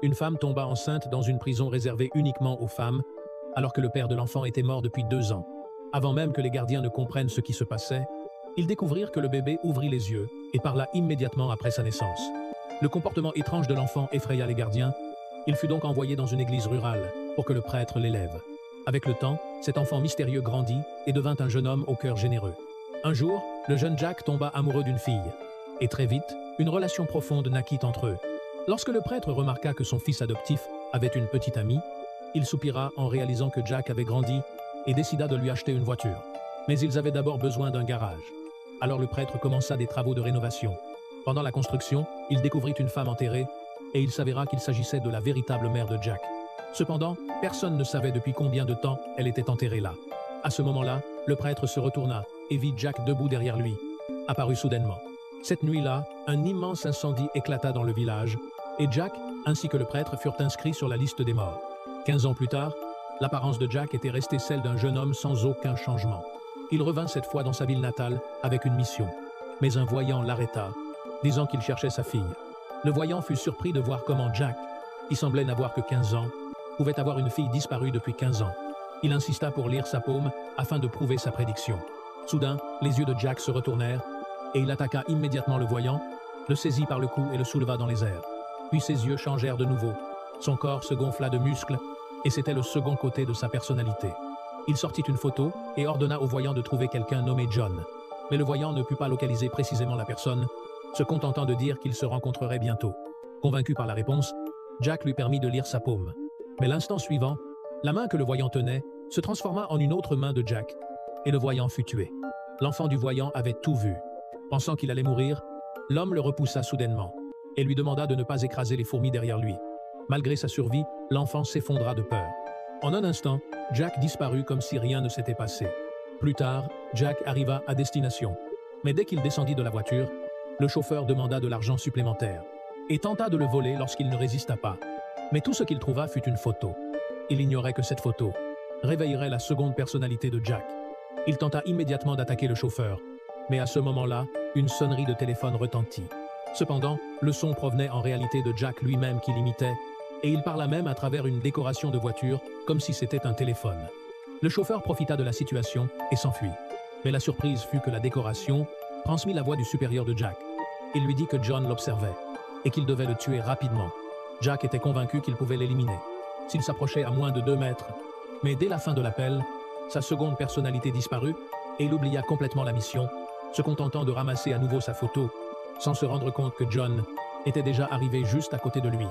une femme tomba enceinte dans une prison réservée uniquement aux femmes, alors que le père de l'enfant était mort depuis 2 ans. Avant même que les gardiens ne comprennent ce qui se passait, ils découvrirent que le bébé ouvrit les yeux et parla immédiatement après sa naissance. Le comportement étrange de l'enfant effraya les gardiens. Il fut donc envoyé dans une église rurale pour que le prêtre l'élève. Avec le temps, cet enfant mystérieux grandit et devint un jeune homme au cœur généreux. Un jour, le jeune Jack tomba amoureux d'une fille. Et très vite, une relation profonde naquit entre eux. Lorsque le prêtre remarqua que son fils adoptif avait une petite amie, il soupira en réalisant que Jack avait grandi et décida de lui acheter une voiture. Mais ils avaient d'abord besoin d'un garage. Alors le prêtre commença des travaux de rénovation. Pendant la construction, il découvrit une femme enterrée et il s'avéra qu'il s'agissait de la véritable mère de Jack. Cependant, personne ne savait depuis combien de temps elle était enterrée là. À ce moment-là, le prêtre se retourna et vit Jack debout derrière lui, apparu soudainement. Cette nuit-là, un immense incendie éclata dans le village et Jack, ainsi que le prêtre, furent inscrits sur la liste des morts. 15 ans plus tard, l'apparence de Jack était restée celle d'un jeune homme sans aucun changement. Il revint cette fois dans sa ville natale avec une mission. Mais un voyant l'arrêta, disant qu'il cherchait sa fille. Le voyant fut surpris de voir comment Jack, qui semblait n'avoir que 15 ans, pouvait avoir une fille disparue depuis 15 ans. Il insista pour lire sa paume afin de prouver sa prédiction. Soudain, les yeux de Jack se retournèrent et il attaqua immédiatement le voyant, le saisit par le cou et le souleva dans les airs. Puis ses yeux changèrent de nouveau. Son corps se gonfla de muscles et c'était le second côté de sa personnalité. Il sortit une photo et ordonna au voyant de trouver quelqu'un nommé John. Mais le voyant ne put pas localiser précisément la personne, se contentant de dire qu'ils se rencontreraient bientôt. Convaincu par la réponse, Jack lui permit de lire sa paume. Mais l'instant suivant, la main que le voyant tenait se transforma en une autre main de Jack, et le voyant fut tué. L'enfant du voyant avait tout vu. Pensant qu'il allait mourir, l'homme le repoussa soudainement, et lui demanda de ne pas écraser les fourmis derrière lui. Malgré sa survie, l'enfant s'effondra de peur. En un instant, Jack disparut comme si rien ne s'était passé. Plus tard, Jack arriva à destination. Mais dès qu'il descendit de la voiture, le chauffeur demanda de l'argent supplémentaire et tenta de le voler lorsqu'il ne résista pas. Mais tout ce qu'il trouva fut une photo. Il ignorait que cette photo réveillerait la seconde personnalité de Jack. Il tenta immédiatement d'attaquer le chauffeur, mais à ce moment-là, une sonnerie de téléphone retentit. Cependant, le son provenait en réalité de Jack lui-même qui l'imitait, et il parla même à travers une décoration de voiture, comme si c'était un téléphone. Le chauffeur profita de la situation et s'enfuit. Mais la surprise fut que la décoration transmit la voix du supérieur de Jack. Il lui dit que John l'observait et qu'il devait le tuer rapidement. Jack était convaincu qu'il pouvait l'éliminer s'il s'approchait à moins de 2 mètres. Mais dès la fin de l'appel, sa seconde personnalité disparut et il oublia complètement la mission, se contentant de ramasser à nouveau sa photo, sans se rendre compte que John était déjà arrivé juste à côté de lui.